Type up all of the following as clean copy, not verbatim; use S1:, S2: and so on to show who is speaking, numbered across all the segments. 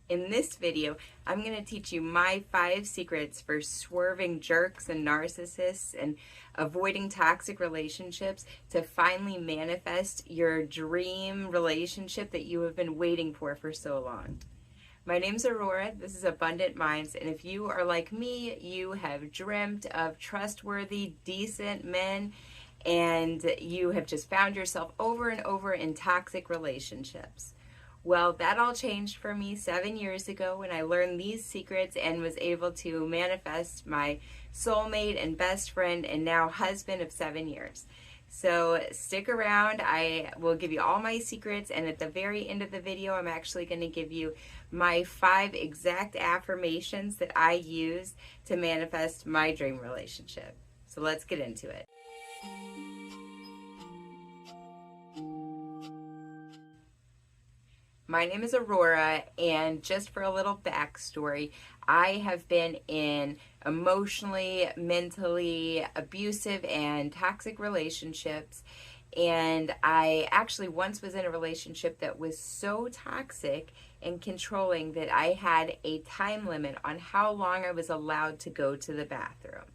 S1: In this video, I'm going to teach you my 5 secrets for swerving jerks and narcissists and avoiding toxic relationships to finally manifest your dream relationship that you have been waiting for so long. My name's Aurora, this is Abundant Minds, and if you are like me, you have dreamt of trustworthy, decent men, and you have just found yourself over and over in toxic relationships. Well, that all changed for me 7 years ago when I learned these secrets and was able to manifest my soulmate and best friend and now husband of 7 years. So stick around, I will give you all my secrets, and at the very end of the video I'm actually going to give you my 5 exact affirmations that I use to manifest my dream relationship. So let's get into it. My name is Aurora, and just for a little backstory, I have been in emotionally, mentally abusive and toxic relationships, and I actually once was in a relationship that was so toxic and controlling that I had a time limit on how long I was allowed to go to the bathroom.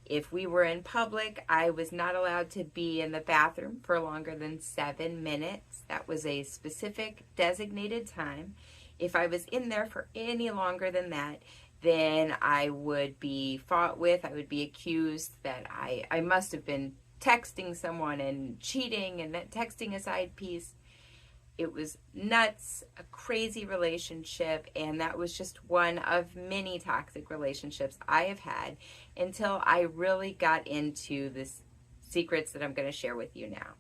S1: If we were in public, I was not allowed to be in the bathroom for longer than 7 minutes. That was a specific designated time. If I was in there for any longer than that, then I would be fought with. I would be accused that I must have been texting someone and cheating and texting a side piece. It was nuts, a crazy relationship, and that was just one of many toxic relationships I have had until I really got into the secrets that I'm going to share with you now.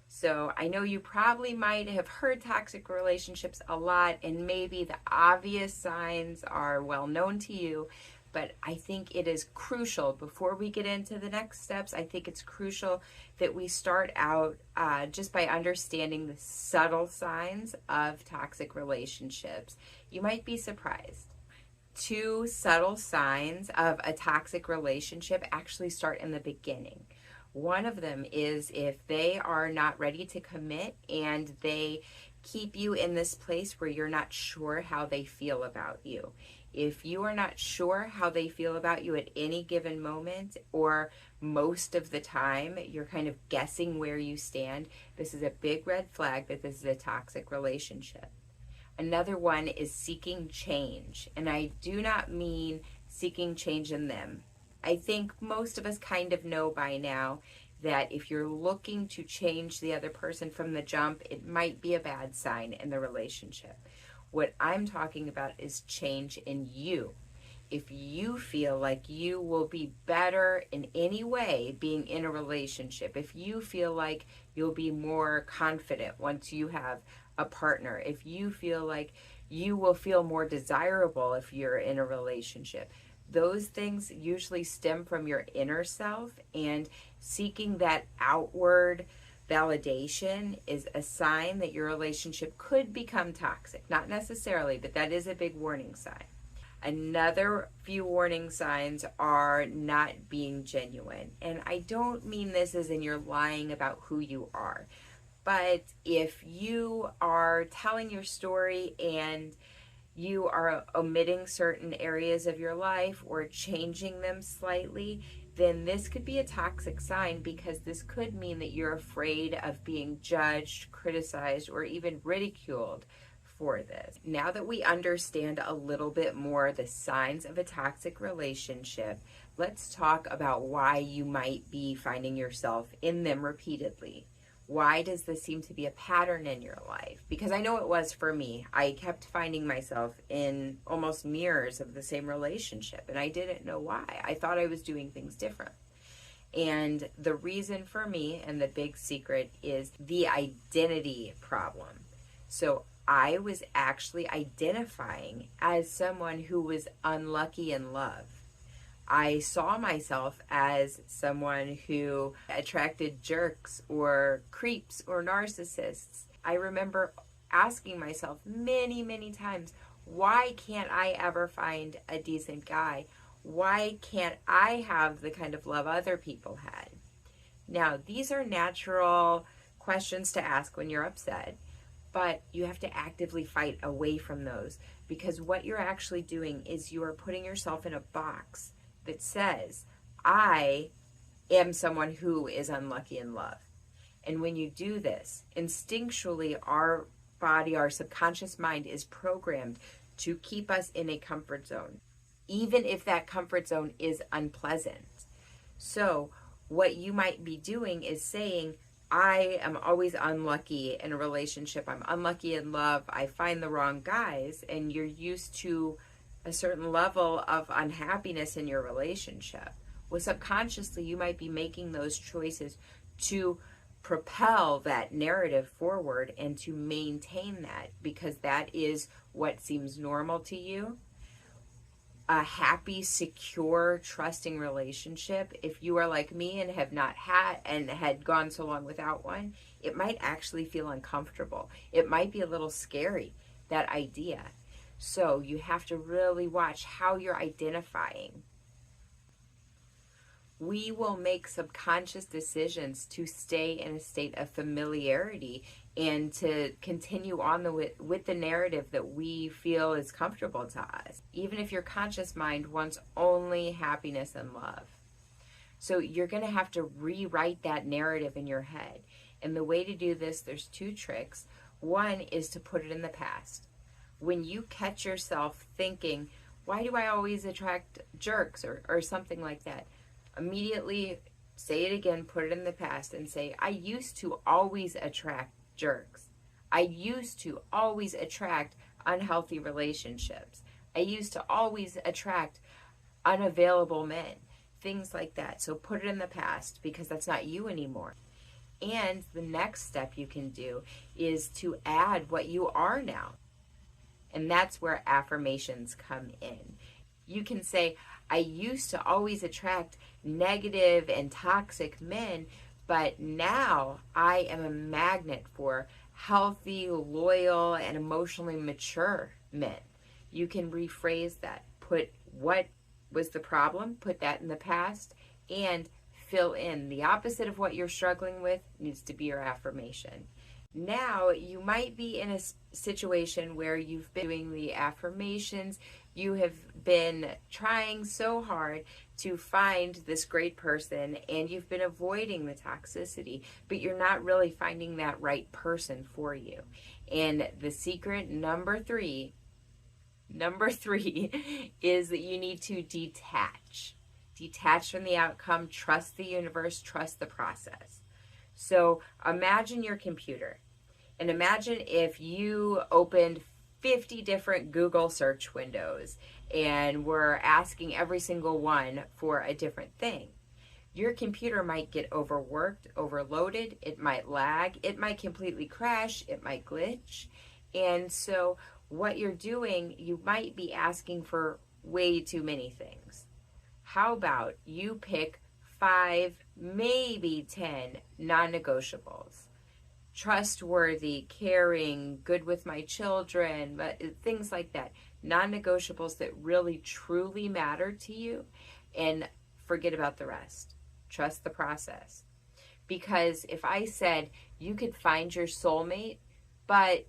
S1: So I know you probably might have heard toxic relationships a lot, and maybe the obvious signs are well known to you, but I think it is crucial, before we get into the next steps, I think it's crucial that we start out just by understanding the subtle signs of toxic relationships. You might be surprised. 2 subtle signs of a toxic relationship actually start in the beginning. One of them is if they are not ready to commit and they keep you in this place where you're not sure how they feel about you. If you are not sure how they feel about you at any given moment, or most of the time you're kind of guessing where you stand, this is a big red flag that this is a toxic relationship. Another one is seeking change, and I do not mean seeking change in them. I think most of us kind of know by now that if you're looking to change the other person from the jump, it might be a bad sign in the relationship. What I'm talking about is change in you. If you feel like you will be better in any way being in a relationship, if you feel like you'll be more confident once you have a partner, if you feel like you will feel more desirable if you're in a relationship, those things usually stem from your inner self, and seeking that outward validation is a sign that your relationship could become toxic. Not necessarily, but that is a big warning sign. Another few warning signs are not being genuine. And I don't mean this as in you're lying about who you are. But if you are telling your story and you are omitting certain areas of your life or changing them slightly, then this could be a toxic sign, because this could mean that you're afraid of being judged, criticized, or even ridiculed for this. Now that we understand a little bit more the signs of a toxic relationship, let's talk about why you might be finding yourself in them repeatedly. Why does this seem to be a pattern in your life? Because I know it was for me. I kept finding myself in almost mirrors of the same relationship, and I didn't know why. I thought I was doing things different. And the reason for me, and the big secret, is the identity problem. So I was actually identifying as someone who was unlucky in love. I saw myself as someone who attracted jerks or creeps or narcissists. I remember asking myself many, many times, why can't I ever find a decent guy? Why can't I have the kind of love other people had? Now, these are natural questions to ask when you're upset, But you have to actively fight away from those, because what you're actually doing is you are putting yourself in a box that says, I am someone who is unlucky in love. And when you do this, instinctually, our body, our subconscious mind is programmed to keep us in a comfort zone, even if that comfort zone is unpleasant. So what you might be doing is saying, I am always unlucky in a relationship. I'm unlucky in love. I find the wrong guys. And you're used to a certain level of unhappiness in your relationship. Well, subconsciously, you might be making those choices to propel that narrative forward and to maintain that, because that is what seems normal to you. A happy, secure, trusting relationship, if you are like me and have not had and had gone so long without one, it might actually feel uncomfortable. It might be a little scary, that idea. So you have to really watch how you're identifying. We will make subconscious decisions to stay in a state of familiarity and to continue on with the narrative that we feel is comfortable to us, even if your conscious mind wants only happiness and love. So you're going to have to rewrite that narrative in your head. And the way to do this, there's two tricks. One is to put it in the past. When you catch yourself thinking, why do I always attract jerks, or something like that, immediately say it again, put it in the past, and say, I used to always attract jerks. I used to always attract unhealthy relationships. I used to always attract unavailable men. Things like that. So put it in the past, because that's not you anymore. And the next step you can do is to add what you are now. And that's where affirmations come in. You can say, I used to always attract negative and toxic men, but now I am a magnet for healthy, loyal, and emotionally mature men. You can rephrase that. Put what was the problem, put that in the past, and fill in. The opposite of what you're struggling with needs to be your affirmation. Now, you might be in a situation where you've been doing the affirmations, you have been trying so hard to find this great person, and you've been avoiding the toxicity, but you're not really finding that right person for you. And the secret number three is that you need to detach. Detach from the outcome, trust the universe, trust the process. So imagine your computer, and imagine if you opened 50 different Google search windows and were asking every single one for a different thing. Your computer might get overworked, overloaded, it might lag, it might completely crash, it might glitch. And so what you're doing, you might be asking for way too many things. How about you pick 5, maybe 10 non-negotiables? Trustworthy, caring, good with my children, but things like that. Non-negotiables that really truly matter to you, and forget about the rest. Trust the process. Because if I said you could find your soulmate, but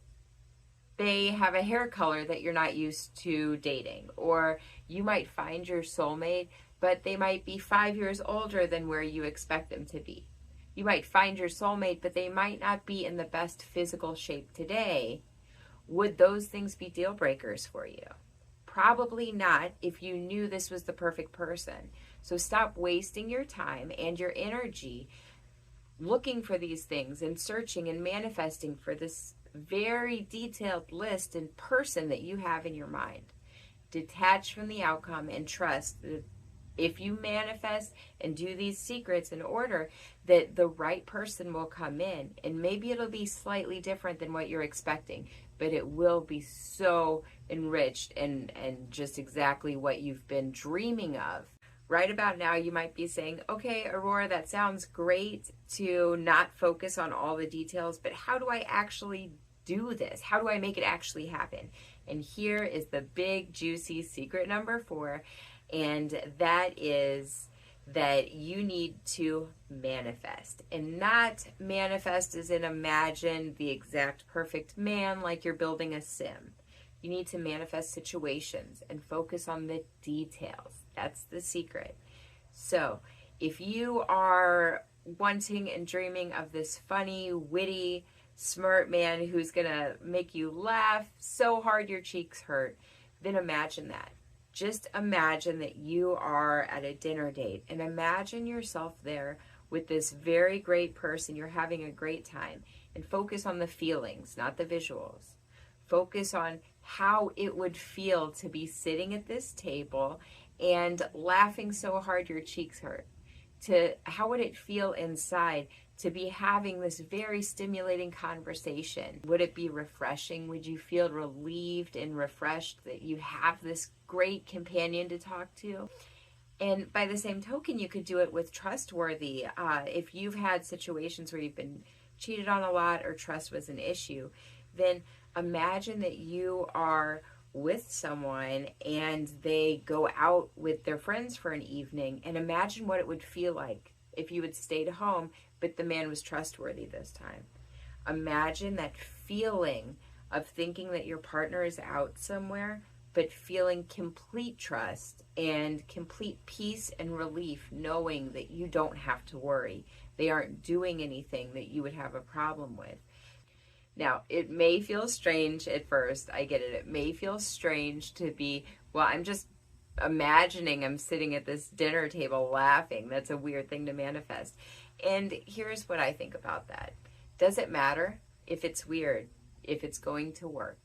S1: they have a hair color that you're not used to dating, or you might find your soulmate, but they might be 5 years older than where you expect them to be. You might find your soulmate, but they might not be in the best physical shape today. Would those things be deal breakers for you? Probably not, if you knew this was the perfect person. So stop wasting your time and your energy looking for these things and searching and manifesting for this very detailed list and person that you have in your mind. Detach from the outcome and trust that if you manifest and do these secrets in order, that the right person will come in. And maybe it'll be slightly different than what you're expecting, but it will be so enriched and just exactly what you've been dreaming of. Right about now, you might be saying, okay, Aurora, that sounds great to not focus on all the details, but how do I actually do this? How do I make it actually happen? And here is the big, juicy secret number 4. And that is that you need to manifest. And not manifest as in imagine the exact perfect man like you're building a sim. You need to manifest situations and focus on the details. That's the secret. So if you are wanting and dreaming of this funny, witty, smart man who's gonna make you laugh so hard your cheeks hurt, then imagine that. Just imagine that you are at a dinner date and imagine yourself there with this very great person. You're having a great time, and focus on the feelings, not the visuals. Focus on how it would feel to be sitting at this table and laughing so hard your cheeks hurt. How would it feel inside to be having this very stimulating conversation? Would it be refreshing? Would you feel relieved and refreshed that you have this great companion to talk to? And by the same token, you could do it with trustworthy. If you've had situations where you've been cheated on a lot or trust was an issue, then imagine that you are with someone and they go out with their friends for an evening, and imagine what it would feel like if you had stayed home but the man was trustworthy this time. Imagine that feeling of thinking that your partner is out somewhere but feeling complete trust and complete peace and relief, knowing that you don't have to worry. They aren't doing anything that you would have a problem with. Now, it may feel strange at first. I get it. It may feel strange to be, well, I'm just imagining I'm sitting at this dinner table laughing. That's a weird thing to manifest. And here's what I think about that. Does it matter if it's weird, if it's going to work?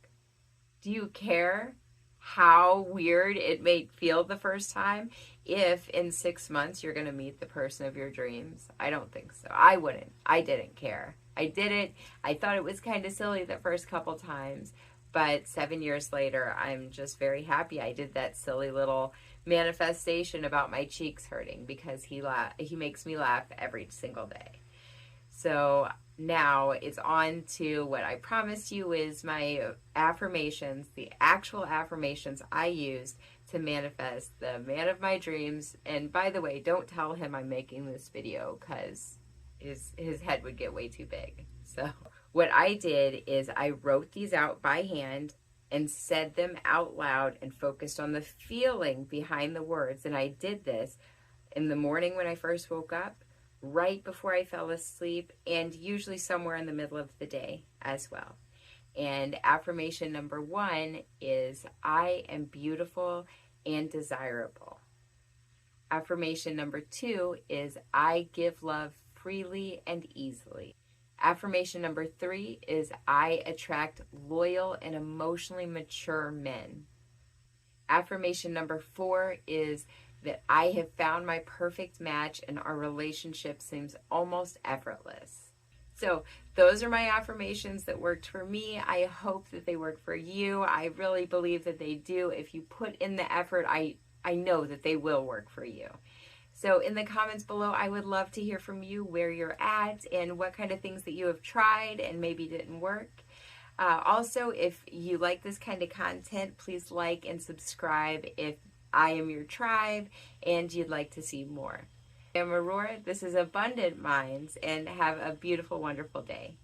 S1: Do you care how weird it may feel the first time if in 6 months you're going to meet the person of your dreams? I don't think so. I wouldn't. I didn't care. I did it. I thought it was kind of silly the first couple times, but 7 years later, I'm just very happy I did that silly little manifestation about my cheeks hurting, because he makes me laugh every single day. So now it's on to what I promised you is my affirmations, the actual affirmations I used to manifest the man of my dreams. And by the way, don't tell him I'm making this video, because his head would get way too big. So what I did is I wrote these out by hand and said them out loud and focused on the feeling behind the words. And I did this in the morning when I first woke up, right before I fell asleep, and usually somewhere in the middle of the day as well. And affirmation number 1 is, I am beautiful and desirable. Affirmation number 2 is, I give love freely and easily. Affirmation number 3 is, I attract loyal and emotionally mature men. Affirmation number 4 is that I have found my perfect match and our relationship seems almost effortless. So those are my affirmations that worked for me. I hope that they work for you. I really believe that they do. If you put in the effort, I know that they will work for you. So in the comments below, I would love to hear from you where you're at and what kind of things that you have tried and maybe didn't work. Also, if you like this kind of content, please like and subscribe if I am your tribe and you'd like to see more. I'm Aurora. This is Abundant Minds, and have a beautiful, wonderful day.